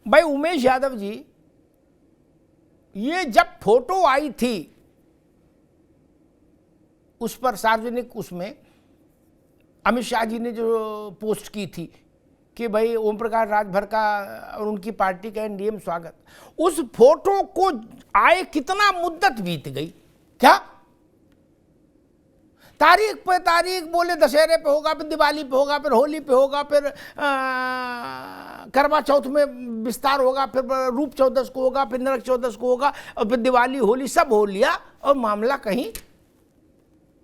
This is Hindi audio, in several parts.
भाई उमेश यादव जी, ये जब फोटो आई थी उस पर सार्वजनिक, उसमें अमित शाह जी ने जो पोस्ट की थी कि भाई ओम प्रकाश राजभर का और उनकी पार्टी का एनडीए में स्वागत, उस फोटो को आए कितना मुद्दत बीत गई, क्या तारीख पे तारीख बोले, दशहरे पे होगा, फिर दिवाली पे होगा, फिर होली पे होगा, फिर करवा चौथ में विस्तार होगा, फिर रूप चौदस को होगा, फिर नरक चौदस को होगा, और फिर दिवाली होली सब हो लिया और मामला कहीं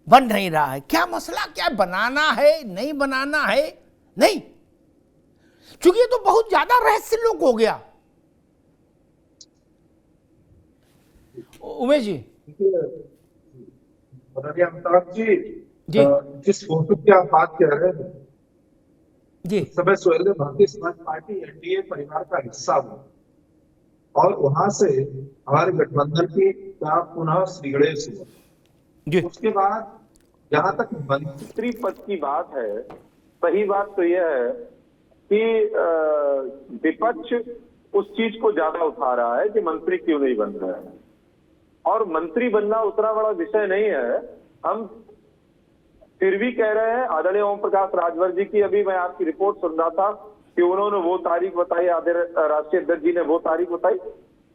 बन नहीं रहा है। क्या मसला, क्या बनाना है, नहीं बनाना है, नहीं, क्योंकि ये तो बहुत ज्यादा रहस्य लोक हो गया। उमेश जी, अमिताभ जी, जी जिस फोटो की आप बात कर रहे हैं जी, उस समय सोहेल भारतीय समाज पार्टी एनडीए परिवार का हिस्सा हुआ और वहां से हमारे गठबंधन की का पुनः श्रीगणेश हुआ जी, उसके बाद जहां तक मंत्री पद की बात है, सही बात तो यह है कि विपक्ष उस चीज को ज्यादा उठा रहा है कि मंत्री क्यों नहीं बन रहा है, और मंत्री बनना उतना बड़ा विषय नहीं है। हम फिर भी कह रहे हैं, आदरणीय ओम प्रकाश राजभर जी की अभी मैं आपकी रिपोर्ट सुन रहा था कि उन्होंने वो तारीख बताई, आदरणीय राष्ट्रीय अध्यक्ष जी ने वो तारीख बताई,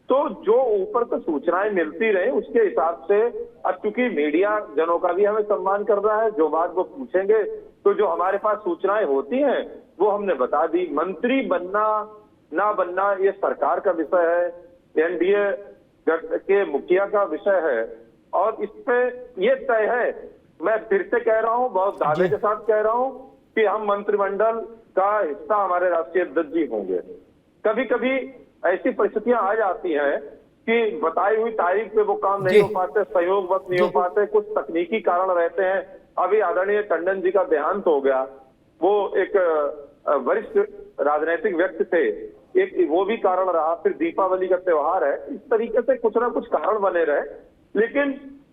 तो जो ऊपर से सूचनाएं मिलती रहे उसके हिसाब से, अब चूंकि मीडिया जनों का भी हमें सम्मान कर रहा है, जो बात वो पूछेंगे तो जो हमारे पास सूचनाएं होती हैं वो हमने बता दी। मंत्री बनना ना बनना ये सरकार का विषय है, एनडीए के मुखिया का विषय है, और इस पे ये तय है, मैं फिर से कह रहा हूं, बहुत दावे के साथ कह रहा हूं कि हम मंत्रिमंडल का हिस्सा हमारे राष्ट्रीय अध्यक्ष जी होंगे। कभी कभी ऐसी परिस्थितियां आ जाती हैं कि बताई हुई तारीख पे वो काम नहीं हो पाते, सहयोगवश नहीं हो पाते, कुछ तकनीकी कारण रहते हैं। अभी आदरणीय टंडन जी का देहांत हो गया, वो एक वरिष्ठ राजनीतिक व्यक्ति थे, एक वो भी कारण रहा, फिर दीपावली का त्योहार है, इस तरीके से कुछ ना कुछ कारण बने रहे, लेकिन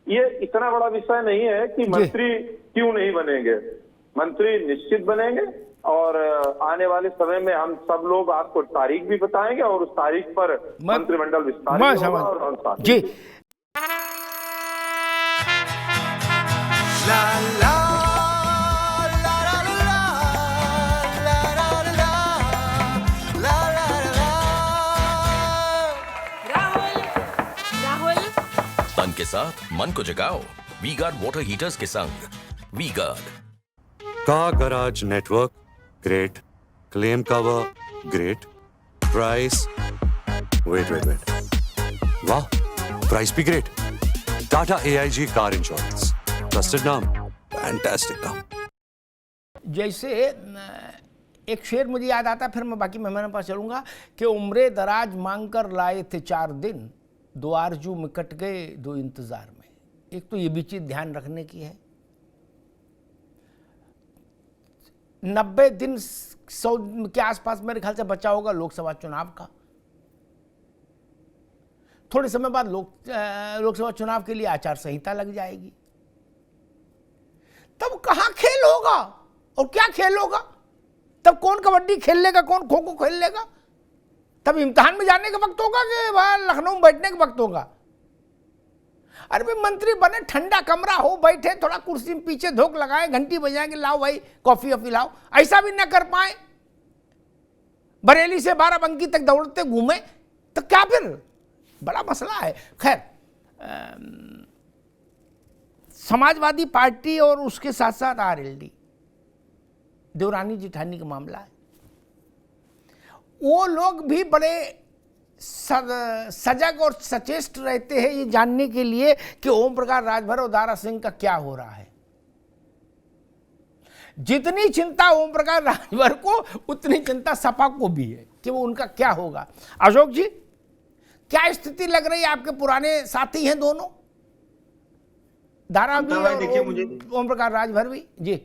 ये इतना बड़ा विषय नहीं है कि मंत्री क्यों नहीं बनेंगे। मंत्री निश्चित बनेंगे और आने वाले समय में हम सब लोग आपको तारीख भी बताएंगे और उस तारीख पर मंत्रिमंडल विस्तार भी होगा और जी। ला ला ला ला ला ला ला ला ला। राहुल, राहुल, तन के साथ मन को जगाओ वी गार्ड वाटर हीटर्स के संग। V guard car garage network great, claim cover great, price wait, वाह प्राइस भी great. Tata AIG car insurance, trusted नाम, फैंटास्टिक नाम। जैसे एक शेर मुझे याद आता, फिर मैं बाकी मेहमानों पास चलूंगा, कि उम्रे दराज मांग कर लाए थे 4 दिन, 2 आरजू में कट गए 2 इंतजार में। एक तो ये भी चीज ध्यान रखने की है, 90 दिन 100 के आसपास मेरे ख्याल से बचा होगा लोकसभा चुनाव का। थोड़े समय बाद लोकसभा चुनाव के लिए आचार संहिता लग जाएगी, तब कहां खेल होगा और क्या खेल होगा? तब कौन कबड्डी खेल लेगा, कौन खो खो खेल लेगा? तब इम्तिहान में जाने का वक्त होगा कि वहां लखनऊ में बैठने का वक्त होगा? अरे भाई मंत्री बने, ठंडा कमरा हो, बैठे, थोड़ा कुर्सी में पीछे धोख लगाए, घंटी बजाएंगे, लाओ भाई कॉफी वॉफी लाओ, ऐसा भी ना कर पाए, बरेली से बाराबंकी तक दौड़ते घूमे, तो क्या फिर बड़ा मसला है। खैर, समाजवादी पार्टी और उसके साथ साथ RLD, देवरानी जेठानी का मामला है, वो लोग भी बड़े सजग और सचेष्ट रहते हैं ये जानने के लिए कि ओम प्रकाश राजभर और दारा सिंह का क्या हो रहा है। जितनी चिंता ओम प्रकाश राजभर को, उतनी चिंता सपा को भी है कि वो उनका क्या होगा। अशोक जी, क्या स्थिति लग रही है? आपके पुराने साथी हैं दोनों, दारा भी और ओम प्रकाश राजभर भी। जी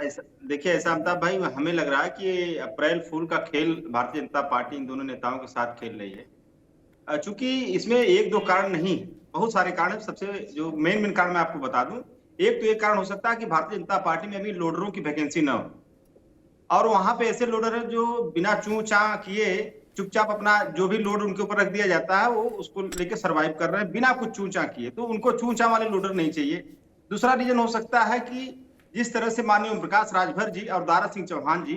ऐसा देखिए, ऐसा अमिताभ भाई, हमें लग रहा है कि अप्रैल फूल का खेल भारतीय जनता पार्टी इन दोनों नेताओं के साथ खेल रही है। चूंकि इसमें 1-2 कारण नहीं, बहुत सारे कारण है। सबसे जो मेन कारण मैं आपको बता दूं, एक तो ये कारण हो सकता है कि भारतीय जनता पार्टी में अभी लोडरों की वैकेंसी न हो, और वहां पे ऐसे लोडर है जो बिना चूं चा किए चुपचाप अपना जो भी लोड उनके ऊपर रख दिया जाता है वो उसको लेके सरवाइव कर रहे हैं बिना कुछ चूंचा किए। तो उनको चूंचा वाले लोडर नहीं चाहिए। दूसरा रीजन हो सकता है कि जिस तरह से माननीय ओम प्रकाश राजभर जी और दारा सिंह चौहान जी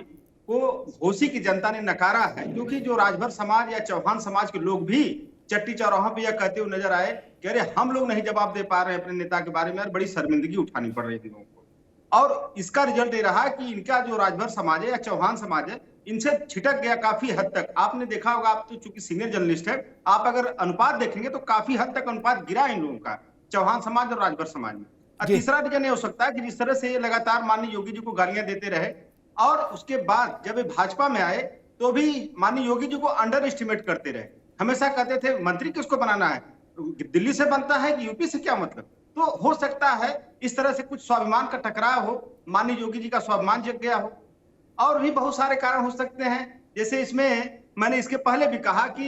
को घोसी की जनता ने नकारा है, क्योंकि जो राजभर समाज या चौहान समाज के लोग भी चट्टी चौराहों पे यह कहते हुए नजर आए कि अरे हम लोग नहीं जवाब दे पा रहे हैं अपने नेता के बारे में, यार बड़ी शर्मिंदगी उठानी पड़ रही थी लोगों को। और इसका रिजल्ट ये रहा कि इनका जो राजभर समाज है या चौहान समाज है, इनसे छिटक गया काफी हद तक। आपने देखा होगा, आप तो चूंकि सीनियर जर्नलिस्ट है, आप अगर अनुपात देखेंगे तो काफी हद तक अनुपात गिरा इन लोगों का चौहान समाज और राजभर समाज में। और तीसरा रीजन ये हो सकता है कि जिस तरह से ये लगातार माननीय योगी जी को गालियां देते रहे और उसके बाद जब ये भाजपा में आए तो भी माननीय योगी जी को अंडर एस्टिमेट करते रहे। हमेशा कहते थे मंत्री किसको बनाना है, दिल्ली से बनता है कि यूपी से, क्या मतलब। तो हो सकता है इस तरह से कुछ स्वाभिमान का टकराव हो, माननीय योगी जी का स्वाभिमान जग गया हो, और भी बहुत सारे कारण हो सकते हैं। जैसे इसमें मैंने इसके पहले भी कहा कि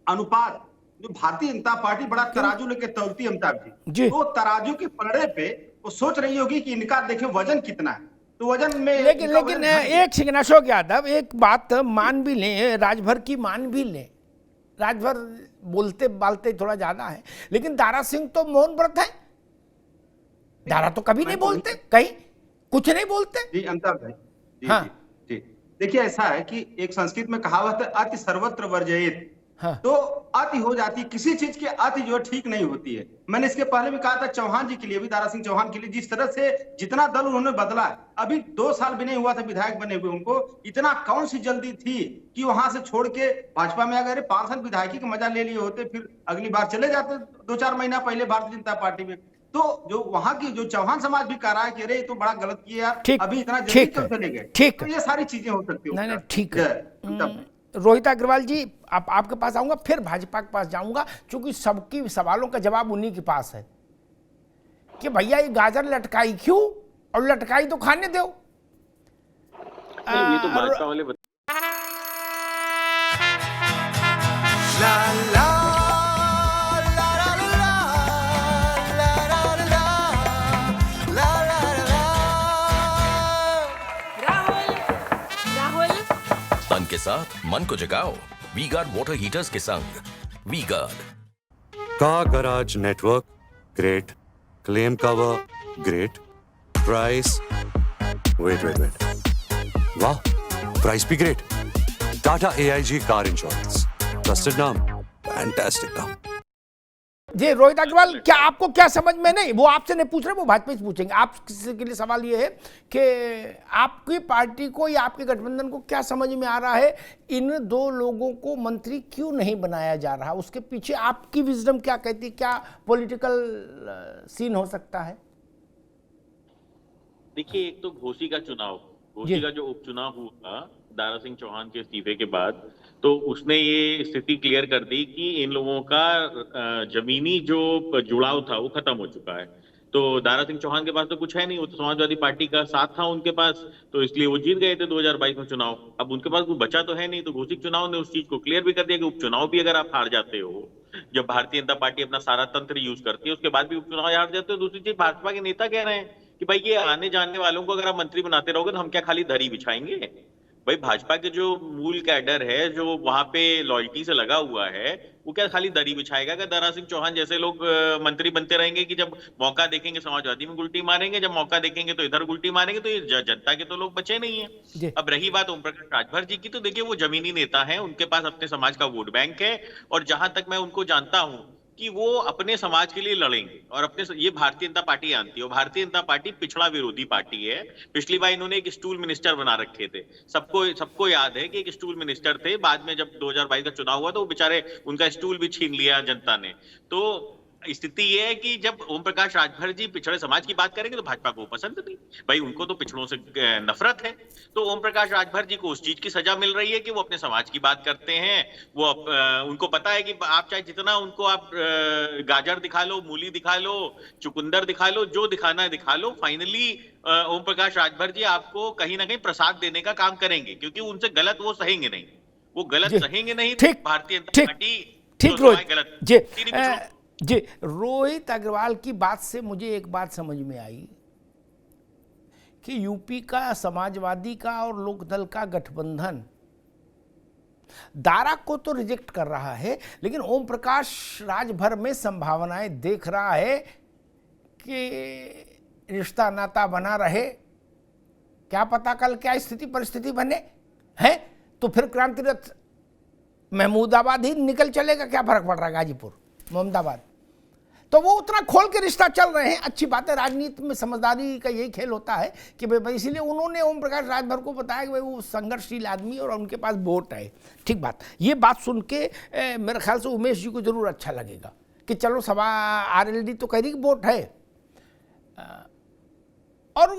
अनुपात जो भारतीय जनता पार्टी बड़ा तराजू लेके तौलती है अमिताभ जी, तो तराजू के पलड़े पे वो सोच रही होगी कि इनका देखें वजन कितना है, तो वजन में लेकिन एक सेकंड अशोक यादव, एक बात मान भी लें, राजभर की मान भी लें, राजभर बोलते बालते थोड़ा ज्यादा है, लेकिन दारा सिंह तो मौन व्रत है। दारा तो कभी नहीं बोलते, कहीं कुछ नहीं बोलते। जी अमिताभ भाई, हाँ जी देखिए, ऐसा है कि एक संस्कृत में कहावत है अति सर्वत्र वर्जयेत। हाँ। तो अति हो जाती है किसी चीज की, अति जो ठीक नहीं होती है। मैंने इसके पहले भी कहा था चौहान जी के लिए भी, दारा सिंह चौहान के लिए, जिस तरह से जितना दल उन्होंने बदला, अभी 2 साल भी नहीं हुआ था विधायक बने हुए, उनको इतना कौन सी जल्दी थी कि वहां से छोड़ के भाजपा में अगर 5 साल विधायकी का मजा ले लिए होते, फिर अगली बार चले जाते 2-4 महीना पहले भारतीय जनता पार्टी में। तो जो वहां की जो चौहान समाज भी कह रहा है कि अरे ये तो बड़ा गलत किया यार, अभी इतना जल्दी क्यों चले गए। ठीक, तो ये सारी चीजें हो सकती नहीं है। ठीक है। रोहित अग्रवाल जी, आपके पास आऊंगा, फिर भाजपा के पास जाऊंगा, क्योंकि सबकी सवालों का जवाब उन्हीं के पास है कि भैया ये गाजर लटकाई क्यों, और लटकाई तो खाने दो। ये तो भाजपा वाले La la la la la la la la la la la. Rahul तन के साथ मन को जगाओ वी गार्ड वाटर हीटर्स के संग V guard. Car garage network great, claim cover great, price wait वाह, प्राइस भी great. Tata AIG car insurance, trusted नाम, फैंटास्टिक नाम। जी रोहित अग्रवाल, क्या आपको क्या समझ में नहीं, वो आपसे नहीं पूछ रहे, वो भाजपा से पूछेंगे। आपके लिए सवाल ये है कि आपकी पार्टी को या आपके गठबंधन को क्या समझ में आ रहा है, इन 2 लोगों को मंत्री क्यों नहीं बनाया जा रहा, उसके पीछे आपकी विजडम क्या कहती है, क्या पॉलिटिकल सीन हो सकता है? देखिए, एक तो घोसी का जो उपचुनाव हुआ दारा सिंह चौहान के इस्तीफे के बाद, तो उसने ये स्थिति क्लियर कर दी कि इन लोगों का जमीनी जो जुड़ाव था वो खत्म हो चुका है। तो दारा सिंह चौहान के पास तो कुछ है नहीं, वो तो समाजवादी पार्टी का साथ था उनके पास, तो इसलिए वो जीत गए थे 2022 में चुनाव। अब उनके पास कुछ बचा तो है नहीं, तो घोषित चुनाव ने उस चीज को क्लियर भी कर दिया कि उपचुनाव भी अगर आप हार जाते हो, जब भारतीय जनता पार्टी अपना सारा तंत्र यूज करती है, उसके बाद भी उपचुनाव हार जाते हो। दूसरी चीज, भाजपा के नेता कह रहे हैं कि भाई ये आने जाने वालों को अगर आप मंत्री बनाते रहोगे तो हम क्या खाली दरी बिछाएंगे। भाई भाजपा के जो मूल कैडर है, जो वहां पे लॉयल्टी से लगा हुआ है, वो क्या खाली दरी बिछाएगा? क्या दारा सिंह चौहान जैसे लोग मंत्री बनते रहेंगे कि जब मौका देखेंगे समाजवादी में गुलटी मारेंगे, जब मौका देखेंगे तो इधर गुलटी मारेंगे? तो ये जनता के तो लोग बचे नहीं है। अब रही बात ओम प्रकाश राजभर जी की, तो देखिए वो जमीनी नेता है, उनके पास अपने समाज का वोट बैंक है, और जहां तक मैं उनको जानता हूं कि वो अपने समाज के लिए लड़ेंगे, और अपने ये भारतीय जनता पार्टी जानती है, और भारतीय जनता पार्टी पिछड़ा विरोधी पार्टी है। पिछली बार इन्होंने एक स्टूल मिनिस्टर बना रखे थे, सबको याद है कि एक स्टूल मिनिस्टर थे। बाद में जब 2022 का चुनाव हुआ तो वो बेचारे उनका स्टूल भी छीन लिया जनता ने। तो स्थिति ये है कि जब ओम प्रकाश राजभर जी पिछड़े समाज की बात करेंगे तो भाजपा को पसंद नहीं, भाई उनको तो पिछड़ों से नफरत है। तो ओम प्रकाश राजभर जी को उस चीज की सजा मिल रही है कि वो अपने समाज की बात करते हैं। वो उनको पता है कि आप चाहे जितना उनको आप गाजर दिखा लो, मूली दिखा लो, चुकंदर दिखा लो, जो दिखाना है दिखा लो, फाइनली ओम प्रकाश राजभर जी आपको कहीं ना कहीं प्रसाद देने का काम करेंगे, क्योंकि उनसे गलत वो सहेंगे नहीं, वो गलत सहेंगे नहीं। भारतीय जनता पार्टी ठीक रोहित जी, रोहित अग्रवाल की बात से मुझे एक बात समझ में आई कि यूपी का समाजवादी का और लोकदल का गठबंधन दारा को तो रिजेक्ट कर रहा है, लेकिन ओम प्रकाश राजभर में संभावनाएं देख रहा है कि रिश्ता नाता बना रहे। क्या पता कल क्या स्थिति परिस्थिति बने है, तो फिर क्रांति रथ महमूदाबाद ही निकल चलेगा, क्या फर्क पड़ रहा है, गाजीपुर मोहम्मदाबाद। तो वो उतना खोल के रिश्ता चल रहे हैं, अच्छी बात है। राजनीति में समझदारी का यही खेल होता है कि भाई, इसीलिए उन्होंने ओम प्रकाश राजभर को बताया कि भाई वो संघर्षशील आदमी और उनके पास वोट है। ठीक बात, ये बात सुन के मेरे ख्याल से उमेश जी को जरूर अच्छा लगेगा कि चलो सभा आरएलडी तो कह रही कि वोट है। और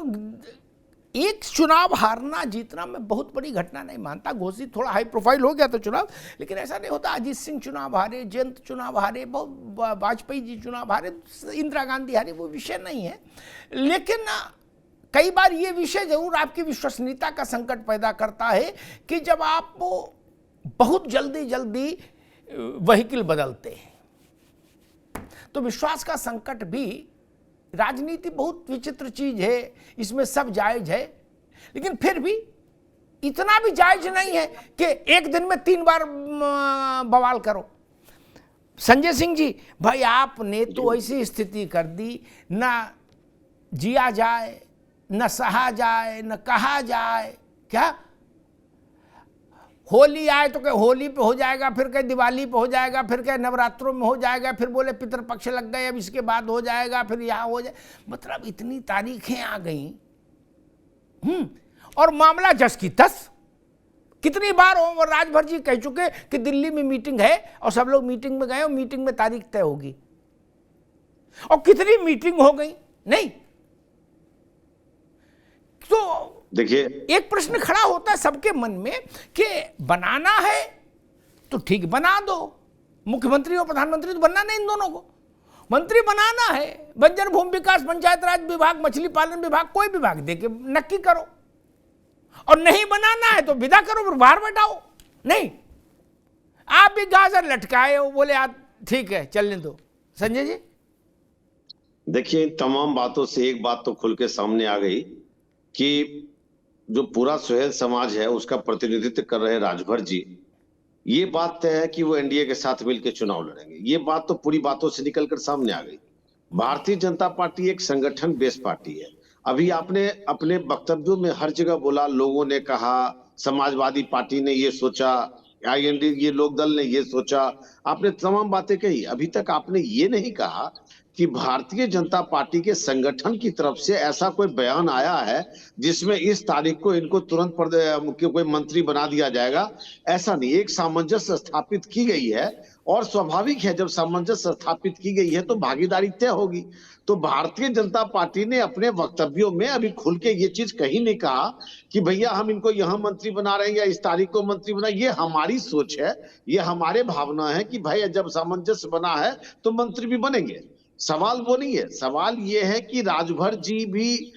एक चुनाव हारना जीतना मैं बहुत बड़ी घटना नहीं मानता। घोषित थोड़ा हाई प्रोफाइल हो गया तो चुनाव, लेकिन ऐसा नहीं होता। अजीत सिंह चुनाव हारे, जयंत चुनाव हारे, बहुत वाजपेयी जी चुनाव हारे, इंदिरा गांधी हारे, वो विषय नहीं है। लेकिन कई बार ये विषय जरूर आपकी विश्वसनीयता का संकट पैदा करता है कि जब आप बहुत जल्दी व्हीकल बदलते हैं तो विश्वास का संकट भी। राजनीति बहुत विचित्र चीज है, इसमें सब जायज है, लेकिन फिर भी इतना भी जायज नहीं है कि एक दिन में 3 बार बवाल करो। संजय सिंह जी, भाई आपने तो ऐसी स्थिति कर दी, ना जिया जाए, न सहा जाए, न कहा जाए। क्या होली आए तो कहे होली पे हो जाएगा, फिर कहे दिवाली पे हो जाएगा, फिर कहे नवरात्रों में हो जाएगा, फिर बोले पितृपक्ष लग गए अब इसके बाद हो जाएगा, फिर यहाँ हो जाए। मतलब इतनी तारीखें आ गई। और मामला जस की तस। कितनी बार राजभर जी कह चुके कि दिल्ली में मीटिंग है और सब लोग मीटिंग में गए और मीटिंग में तारीख तय होगी, और कितनी मीटिंग हो गई नहीं। तो देखिए, एक प्रश्न खड़ा होता है सबके मन में कि बनाना है तो ठीक बना दो। मुख्यमंत्री और प्रधानमंत्री तो बनना नहीं इन दोनों को, मंत्री बनाना है। बंजर भूमि विकास, पंचायत राज विभाग, मछली पालन विभाग, कोई विभाग देके नक्की करो। और नहीं बनाना है तो विदा करो, फिर बाहर बैठाओ। नहीं, आप भी गाजर लटकाए हो, बोले आप ठीक है चलने दो। संजय जी, देखिए, इन तमाम बातों से एक बात तो खुल के सामने आ गई कि जो पूरा सुहेल समाज है उसका प्रतिनिधित्व कर रहे राजभर जी, ये बात तय है कि वो एनडीए के साथ मिलकर चुनाव लड़ेंगे। ये बात तो पूरी बातों से निकलकर सामने आ गई। भारतीय जनता पार्टी एक संगठन बेस्ड पार्टी है। अभी आपने अपने वक्तव्यों में हर जगह बोला, लोगों ने कहा, समाजवादी पार्टी ने ये सोचा, आईएनडी ये लोक दल ने ये सोचा, आपने तमाम बातें कही। अभी तक आपने ये नहीं कहा कि भारतीय जनता पार्टी के संगठन की तरफ से ऐसा कोई बयान आया है जिसमें इस तारीख को इनको तुरंत कोई मंत्री बना दिया जाएगा। ऐसा नहीं, एक सामंजस्य स्थापित की गई है और स्वाभाविक है जब सामंजस्य स्थापित की गई है तो भागीदारी तय होगी। तो भारतीय जनता पार्टी ने अपने वक्तव्यों में अभी खुल के ये चीज कहीं नहीं कहा कि भैया हम इनको यहाँ मंत्री बना रहे हैं या इस तारीख को मंत्री बना। ये हमारी सोच है, ये हमारे भावना है कि भाई जब सामंजस्य बना है तो मंत्री भी बनेंगे। सवाल वो नहीं है, सवाल ये है कि राजभर जी भी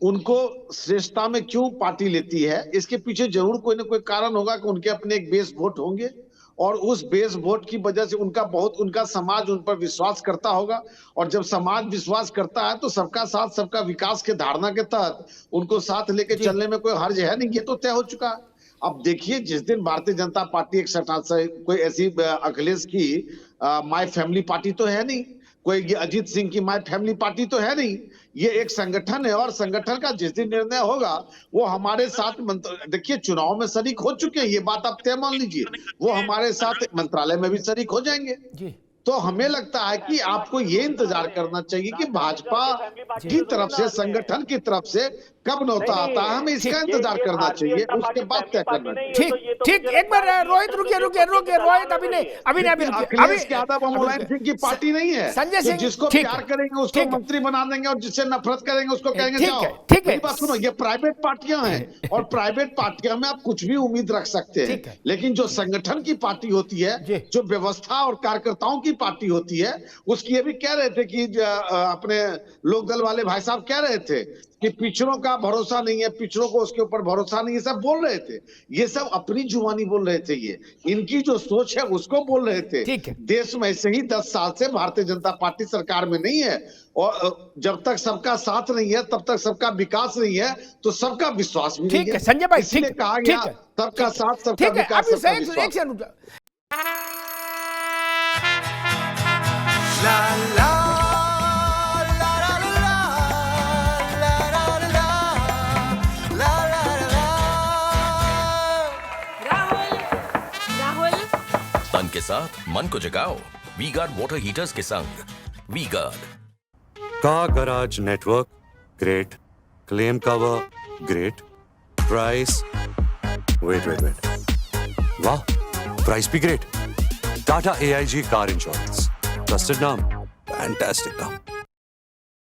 उनको श्रेष्ठता में क्यों पार्टी लेती है। इसके पीछे जरूर कोई ना कोई कारण होगा कि उनके अपने एक बेस वोट होंगे और उस बेस वोट की वजह से उनका समाज उन पर विश्वास करता होगा। और जब समाज विश्वास करता है तो सबका साथ सबका विकास के धारणा के तहत उनको साथ लेके चलने में कोई हर्ज है नहीं, ये तो तय हो चुका है। अब देखिए, जिस दिन भारतीय जनता पार्टी एक कोई ऐसी अखिलेश की माय फैमिली पार्टी तो है नहीं, कोई ये अजीत सिंह की माय फैमिली पार्टी तो है नहीं, ये एक संगठन है और संगठन का जिस दिन निर्णय होगा वो हमारे साथ देखिए चुनाव में शरीक हो चुके हैं, ये बात आप तय मान लीजिए, वो हमारे साथ मंत्रालय में भी शरीक हो जाएंगे जी। तो हमें लगता है कि आपको ये इंतजार करना चाहिए कि भाजपा की तरफ से, संगठन की तरफ से कब न्योता आता है, हमें इसका इंतजार करना चाहिए, उसके बाद तय करना चाहिए। ठीक, एक बार रोहित रुकिए रोहित, अभी अखिलेश यादव मुलायम सिंह की पार्टी नहीं है। संजय सिंह, जिसको प्यार करेंगे उसको मंत्री बना देंगे और जिससे नफरत करेंगे उसको कहेंगे जाओ। ठीक है, बात सुनो, ये प्राइवेट पार्टियां हैं और प्राइवेट पार्टियां में आप कुछ भी उम्मीद रख सकते हैं, लेकिन जो संगठन की पार्टी होती है, जो व्यवस्था और कार्यकर्ताओं की पार्टी होती है उसकी, ये भी कह रहे थे कि अपने लोक दल वाले भाई साहब कह रहे थे कि पिछड़ों का भरोसा नहीं है, पिछड़ों को उसके ऊपर भरोसा नहीं है, सब बोल रहे थे। ये सब अपनी जुबानी बोल रहे थे, ये इनकी जो सोच है उसको बोल रहे थे। ठीक है। देश में ऐसे ही 10 साल से भारतीय जनता पार्टी सरकार में नहीं है, और जब तक सबका साथ नहीं है तब तक सबका विकास नहीं है, तो सबका विश्वास भी नहीं ठीक है। है संजय भाई, इसलिए ठीक कहा ठीक गया है, सबका साथ, सबका ठीक है। विकास, अब सबका एक विश्वास। Second La la la la la la la la la la la la. Rahul Rahul तन के साथ मन को जगाओ वी गार्ड वाटर हीटर्स के संग V guard. Car garage network great, claim cover great, price wait वाह, प्राइस भी great. Tata AIG car insurance, trusted नाम, फैंटास्टिक नाम।